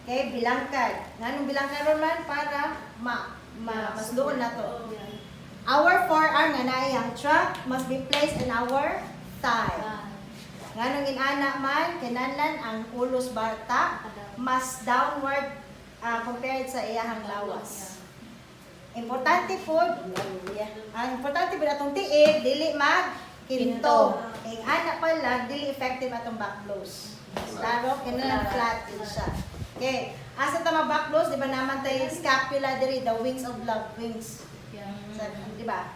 Okay, bilangkad. Nganong bilangkad man para masluon na to. Our forearm nga na iyang trunk must be placed in our thigh. Nganong inana man, kinahanglan ang ulos bata mas downward compared sa iyahang lawas. Importante po, ang importante po atong tiid, dili magkinto. Ang ana pa lang, dili effective atong back blows. Klaro, kinahanglan flat din siya. Okay, asa tama back blows, di ba naman tayo scapula diri, the wings of love, wings. Di ba?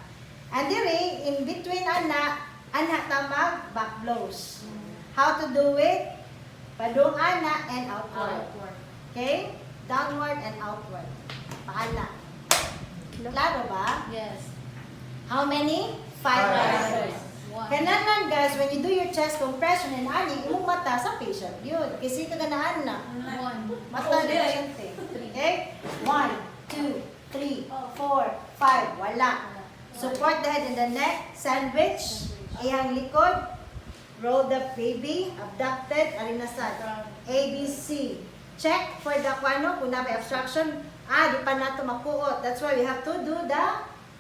And diri, in between ana tamag back blows. How to do it? Padung ana and outward. Okay? Downward and outward. Paana. Klaro ba? Yes. How many? 5 rounds. Kananan guys, when you do your chest compression and ani, imong mata sa patient yun. Kasi kaganaan na. Mata na pasyente. Okay? 1, 2, 3, 4, 5. Wala. Support the head and the neck. Sandwich. Iyang likod. Roll the baby. Abducted. Arinasad. A, B, C. Check for the kung na may obstruction. Di pa nato makuot. That's why we have to do the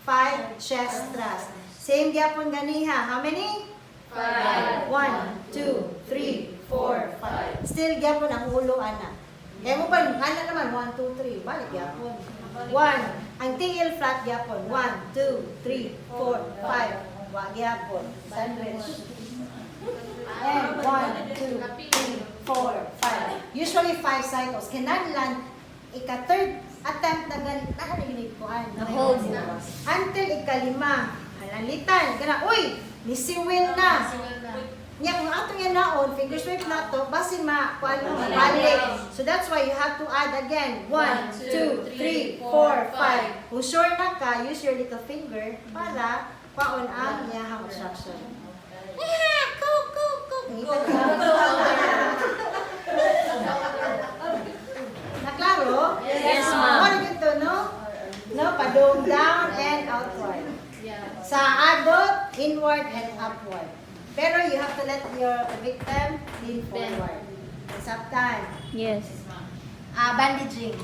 5 chest thrust. Same gyapon ganiha. How many? 5. 1, 2, 3, 4, 5. Still gyapon ang ulo, ana. Kaya mo pa, ana naman, 1, 2, 3. Balik gyapon. 1. Ang tiil flat gyapon. 1, 2, 3, 4, 5. Wa gyapon. Sandwich. And 1, 2, 3, 4, 5. Usually 5 cycles. Kinahanglan, ika-third attempt na ganit na ginigpuan. Na-hold na. Until ikalima. Halalitan. Kana, uy! Nisiwil na. Nya kung ato yan naon, finger sweep na to, basin balik. So that's why you have to add again. 1, 2, 3, 4, 5. Kung sure na ka, use your little finger para paon ang iyahang obstruction. Naklaro? Yes, ma'am. Ano dito, no? No, padung down and outward. Sa adult, inward and upward. Pero you have to let your victim lean forward. Sometimes. Yes. Bandaging.